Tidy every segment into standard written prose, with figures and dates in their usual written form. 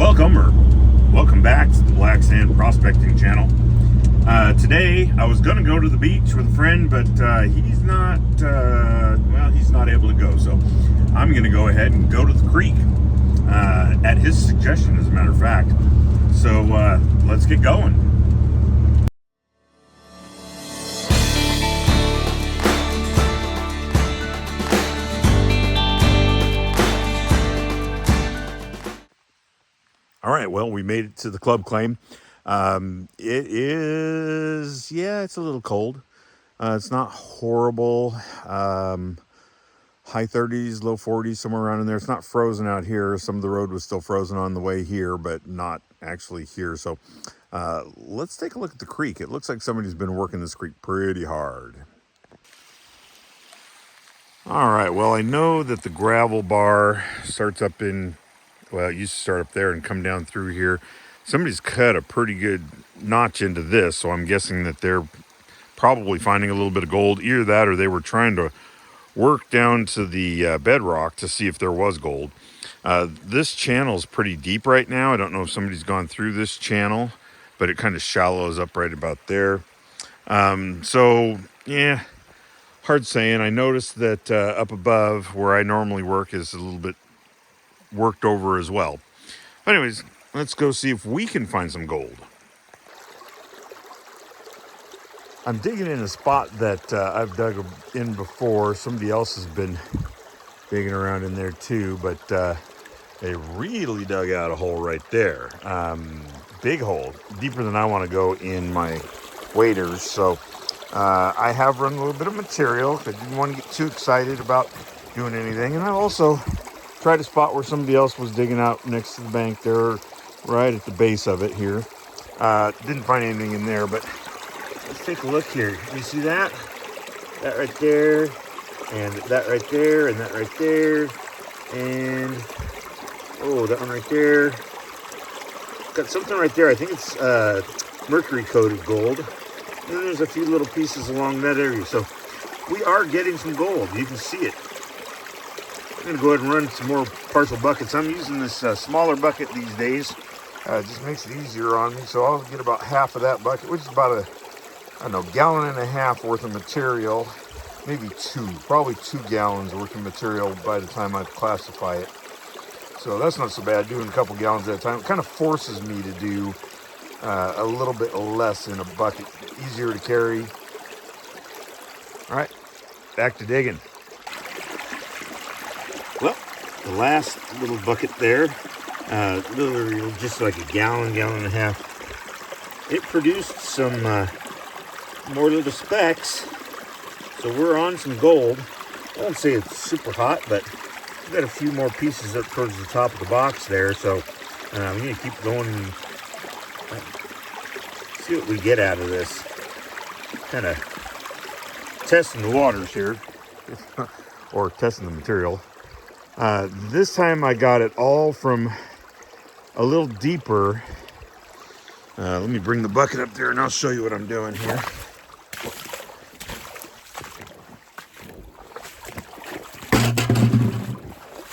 Welcome back to the Black Sand Prospecting Channel. Today I was going to go to the beach with a friend, but he's not able to go. So I'm going to go ahead and go to the creek at his suggestion, as a matter of fact. So let's get going. All right, well, we made it to the club claim. It is, it's a little cold. It's not horrible. High 30s, low 40s, somewhere around in there. It's not frozen out here. Some of the road was still frozen on the way here, but not actually here. So let's take a look at the creek. It looks like somebody's been working this creek pretty hard. All right, well, I know that the gravel bar starts up in, well, it used to start up there and come down through here. Somebody's cut a pretty good notch into this, so I'm guessing that they're probably finding a little bit of gold. Either that or they were trying to work down to the bedrock to see if there was gold. This channel is pretty deep right now. I don't know if somebody's gone through this channel, but it kind of shallows up right about there. Hard saying. I noticed that up above where I normally work is a little bit worked over as well. Anyways, let's go see if we can find some gold. I'm digging in a spot that I've dug in before. Somebody else has been digging around in there too, but they really dug out a hole right there. Big hole, deeper than I want to go in my waders. So I have run a little bit of material. I didn't want to get too excited about doing anything. And I also tried a spot where somebody else was digging out next to the bank there, right at the base of it here. Didn't find anything in there, but let's take a look here. You see that? That right there, and that right there, and that right there, and that one right there. Got something right there. I think it's mercury coated gold. And then there's a few little pieces along that area. So we are getting some gold. You can see it. I'm going to go ahead and run some more partial buckets. I'm using this smaller bucket these days. It just makes it easier on me. So I'll get about half of that bucket, which is about gallon and a half worth of material. Maybe probably 2 gallons worth of material by the time I classify it. So that's not so bad, doing a couple gallons at a time. It kind of forces me to do a little bit less in a bucket. Easier to carry. All right, back to digging. Well, the last little bucket there, literally just like a gallon and a half, it produced some more little specks. So we're on some gold. I won't say it's super hot, but we've got a few more pieces up towards the top of the box there. So we need to keep going and see what we get out of this. Kind of testing the waters here, or testing the material. This time I got it all from a little deeper. Let me bring the bucket up there and I'll show you what I'm doing here.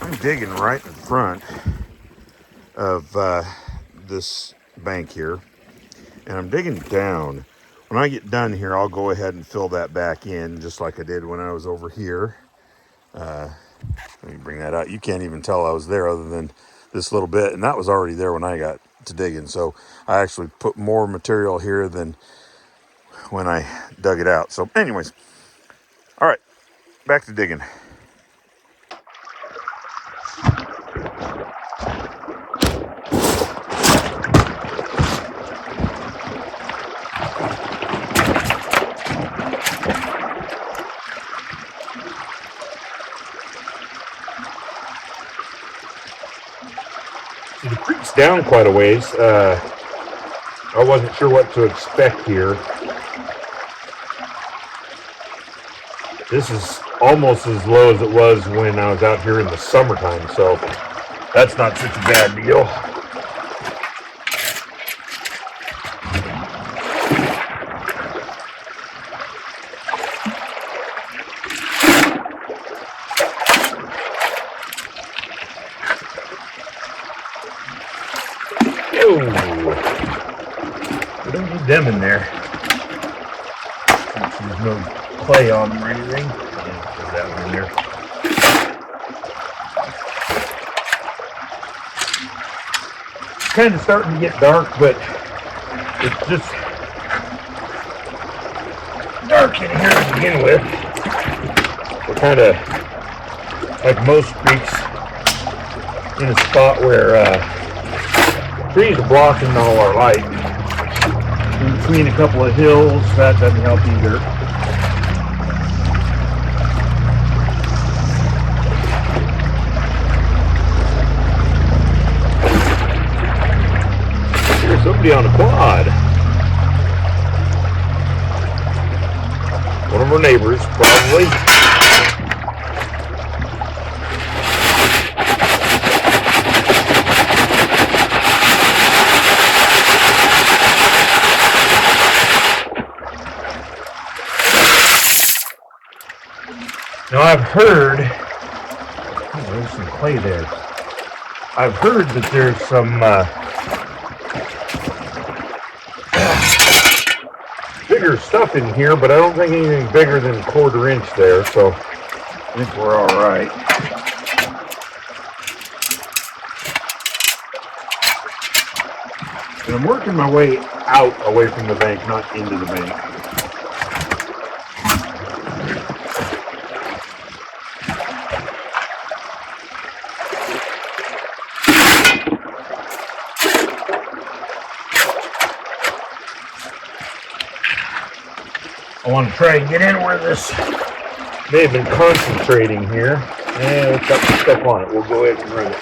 I'm digging right in front of this bank here, and I'm digging down. When I get done here, I'll go ahead and fill that back in just like I did when I was over here. Let me bring that out. You can't even tell I was there other than this little bit, and that was already there when I got to digging. So I actually put more material here than when I dug it out. So anyways, all right, back to digging. The creek's down quite a ways. I wasn't sure what to expect here. This is almost as low as it was when I was out here in the summertime, so that's not such a bad deal. Whoa! We don't need them in there. There's no clay on them or anything. Yeah, put that one in there. It's kind of starting to get dark, but it's just dark in here to begin with. We're kind of, like most creeks, in a spot where trees are blocking all our light. In between a couple of hills, that doesn't help either. There's somebody on a quad. One of our neighbors, probably. Now I've heard, oh, there's some clay there. I've heard that there's some bigger stuff in here, but I don't think anything bigger than 1/4 inch there, so I think we're all right. And I'm working my way out away from the bank, not into the bank. I want to try and get in where this may have been concentrating here. And it's got some stuff on it. We'll go ahead and run it.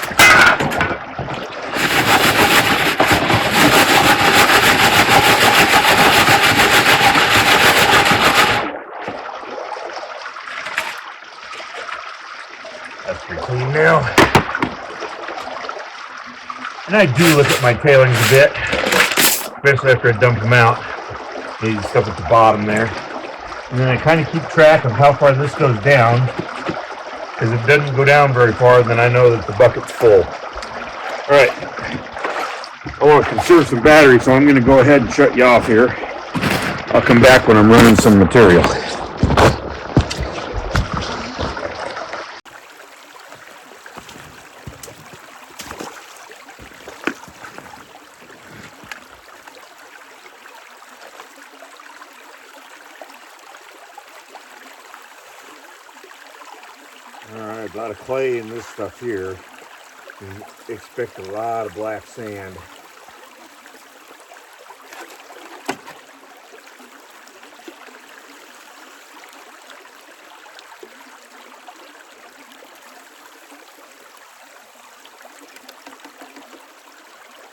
That's pretty clean now. And I do look at my tailings a bit, especially after I dump them out. Maybe stuff at the bottom there. And then I kind of keep track of how far this goes down, because if it doesn't go down very far, then I know that the bucket's full. All right, I want to conserve some battery, so I'm going to go ahead and shut you off here. I'll come back when I'm running some material. Alright, a lot of clay in this stuff here. You expect a lot of black sand.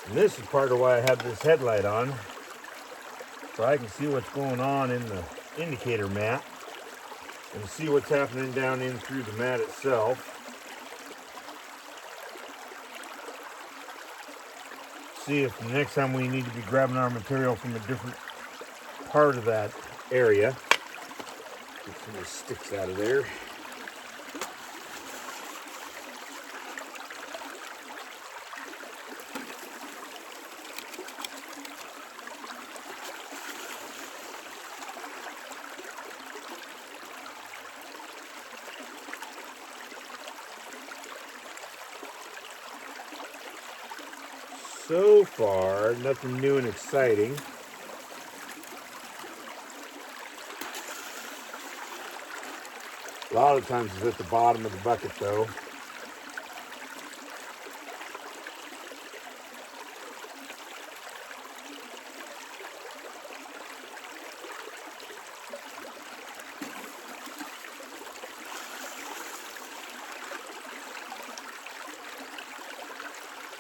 And this is part of why I have this headlight on, so I can see what's going on in the indicator mat and see what's happening down in through the mat itself. See if the next time we need to be grabbing our material from a different part of that area. Get some of the sticks out of there. So far, nothing new and exciting. A lot of times it's at the bottom of the bucket though.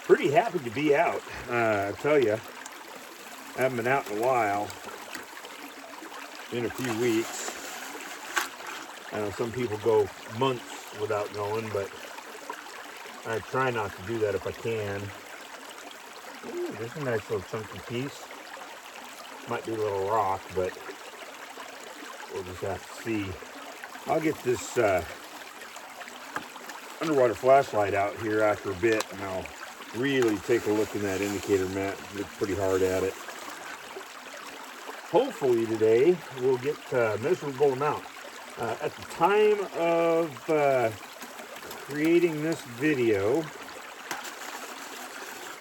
Pretty happy to be out. I tell you, I haven't been out in a while. In a few weeks. I know some people go months without going, but I try not to do that if I can. Ooh, there's a nice little chunky piece. Might be a little rock, but we'll just have to see. I'll get this underwater flashlight out here after a bit, and I'll really take a look in that indicator mat. Look pretty hard at it. Hopefully today we'll get a measurable amount. At the time of creating this video,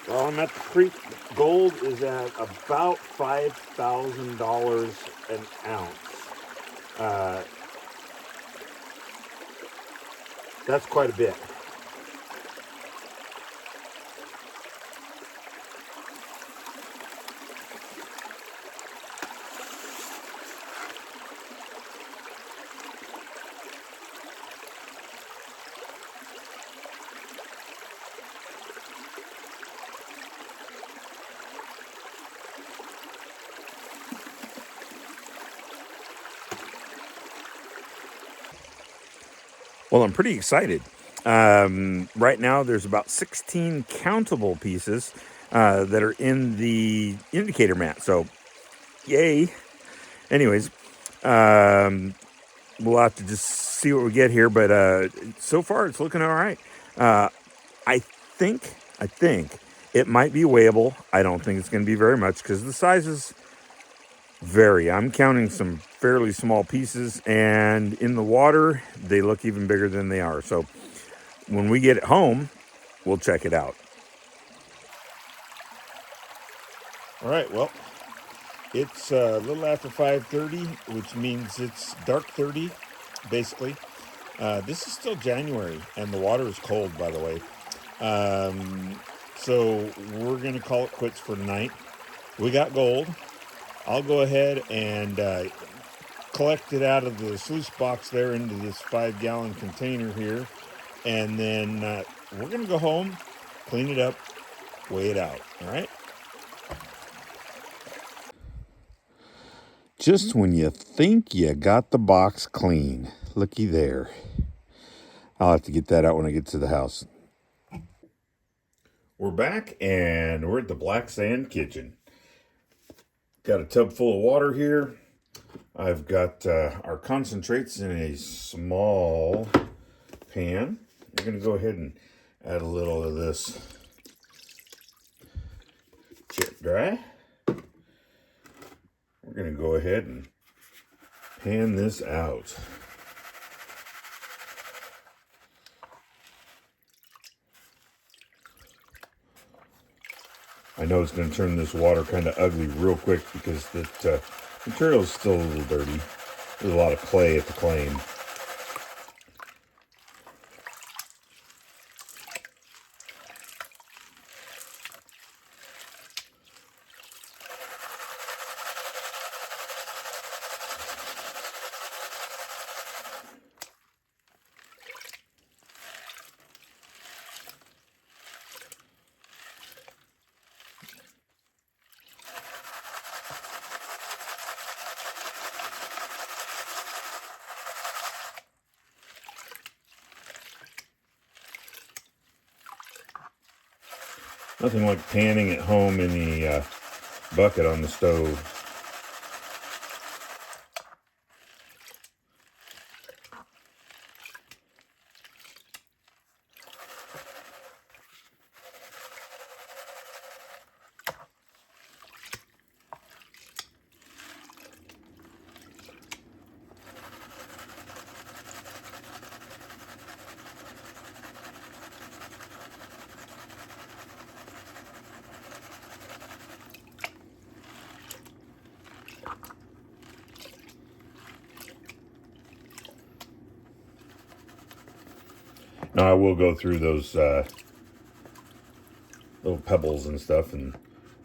well, I'm at the creek. Gold is at about $5,000 an ounce. That's quite a bit. Well, I'm pretty excited. Right now, there's about 16 countable pieces that are in the indicator mat. So, yay. Anyways, we'll have to just see what we get here. But so far, it's looking all right. I think it might be weighable. I don't think it's going to be very much because the sizes vary. I'm counting some fairly small pieces, and in the water, they look even bigger than they are. So when we get it home, we'll check it out. All right, well, it's a little after 5:30, which means it's dark 30, basically. This is still January, and the water is cold, by the way. So we're going to call it quits for tonight. We got gold. I'll go ahead and collect it out of the sluice box there into this 5-gallon container here. And then we're going to go home, clean it up, weigh it out. All right? Just when you think you got the box clean. Looky there. I'll have to get that out when I get to the house. We're back, and we're at the Black Sand Kitchen. Got a tub full of water here. I've got our concentrates in a small pan. I'm going to go ahead and add a little of this chip dry. We're going to go ahead and pan this out. I know it's going to turn this water kind of ugly real quick because the material is still a little dirty. There's a lot of clay at the claim. Nothing like panning at home in the bucket on the stove. Now I will go through those little pebbles and stuff and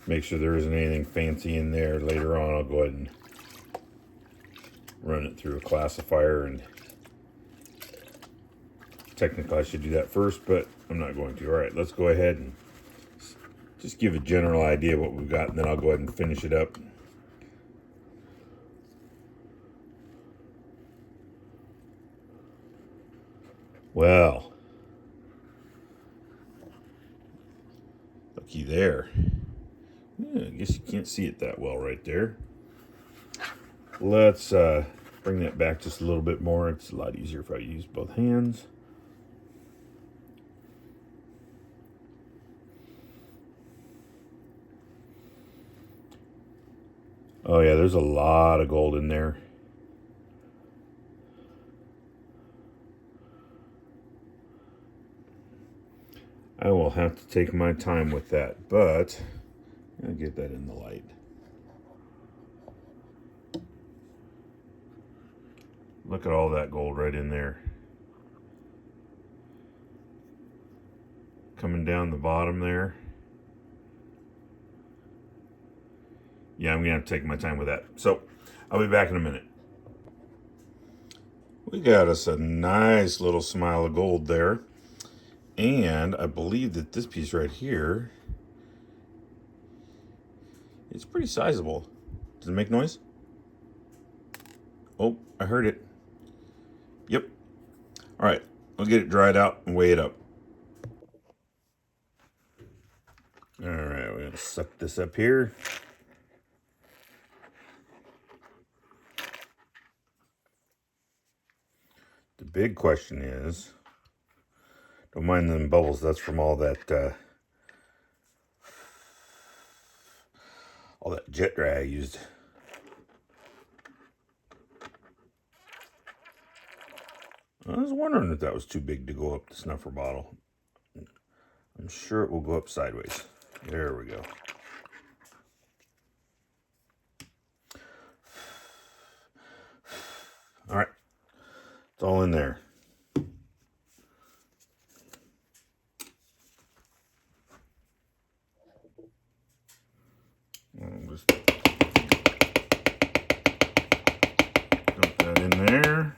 make sure there isn't anything fancy in there. Later on, I'll go ahead and run it through a classifier, and technically I should do that first, but I'm not going to. All right, let's go ahead and just give a general idea of what we've got, and then I'll go ahead and finish it up. Well, looky there. Yeah, I guess you can't see it that well right there. Let's bring that back just a little bit more. It's a lot easier if I use both hands. Oh yeah, there's a lot of gold in there. I will have to take my time with that, but I'll get that in the light. Look at all that gold right in there. Coming down the bottom there. Yeah, I'm going to have to take my time with that. So, I'll be back in a minute. We got us a nice little smile of gold there. And I believe that this piece right here is pretty sizable. Does it make noise? Oh, I heard it. Yep. All right, I'll get it dried out and weigh it up. All right, we're going to suck this up here. The big question is, don't mind them bubbles, that's from all that jet dry I used. I was wondering if that was too big to go up the snuffer bottle. I'm sure it will go up sideways. There we go. All right, it's all in there. I'll just dump that in there.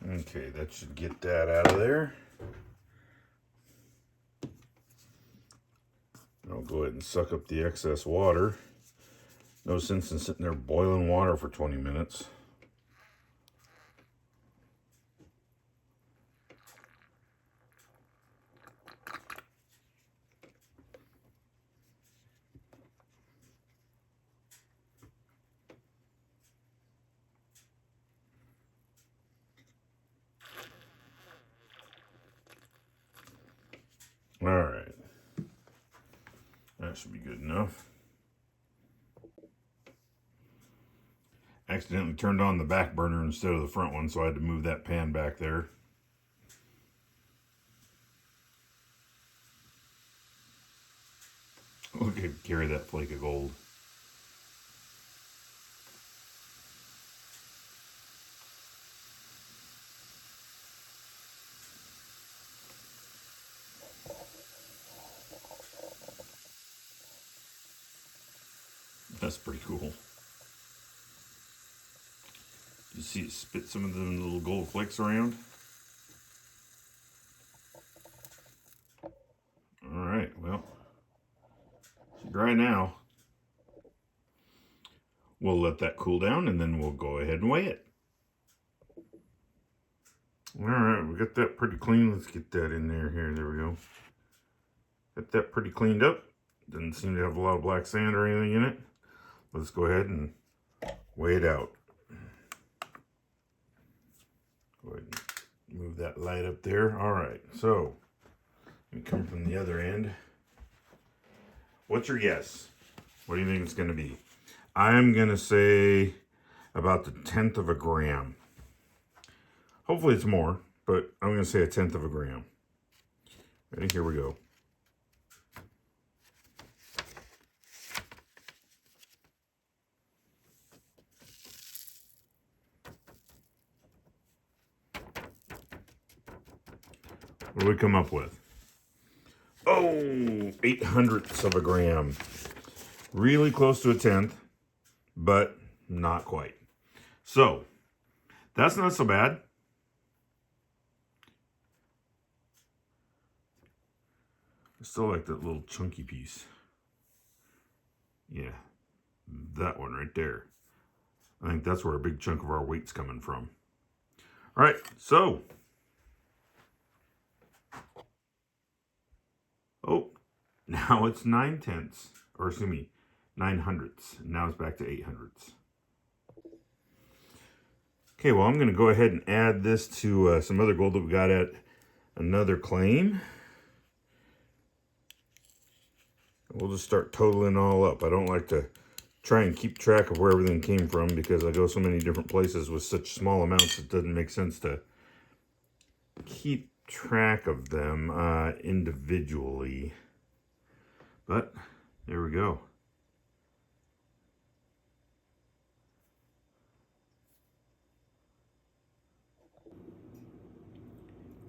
Okay, that should get that out of there. I'll go ahead and suck up the excess water. No sense in sitting there boiling water for 20 minutes. All right, that should be good enough. Accidentally turned on the back burner instead of the front one, so I had to move that pan back there. Look at carry that flake of gold. That's pretty cool. You see it spit some of the little gold flakes around? All right, well, it's dry now. We'll let that cool down and then we'll go ahead and weigh it. All right, we got that pretty clean. Let's get that in there here. There we go. Got that pretty cleaned up. Doesn't seem to have a lot of black sand or anything in it. Let's go ahead and weigh it out. Go ahead and move that light up there. All right, so we come from the other end. What's your guess? What do you think it's going to be? I'm going to say about the 1/10 of a gram. Hopefully it's more, but I'm going to say 1/10 of a gram. Ready? Here we go. What do we come up with? Oh, 0.08 of a gram. Really close to 1/10, but not quite. So, that's not so bad. I still like that little chunky piece. Yeah, that one right there. I think that's where a big chunk of our weight's coming from. All right, so. Oh, now it's 9/10, or excuse me, 9/100. Now it's back to 8/100. Okay, well, I'm going to go ahead and add this to some other gold that we got at another claim. We'll just start totaling all up. I don't like to try and keep track of where everything came from because I go so many different places with such small amounts it doesn't make sense to keep track of them individually. But there we go.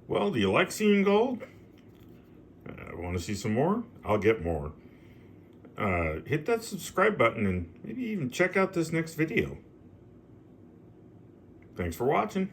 Well, do you like seeing gold? Want to see some more? I'll get more. Hit that subscribe button and maybe even check out this next video. Thanks for watching.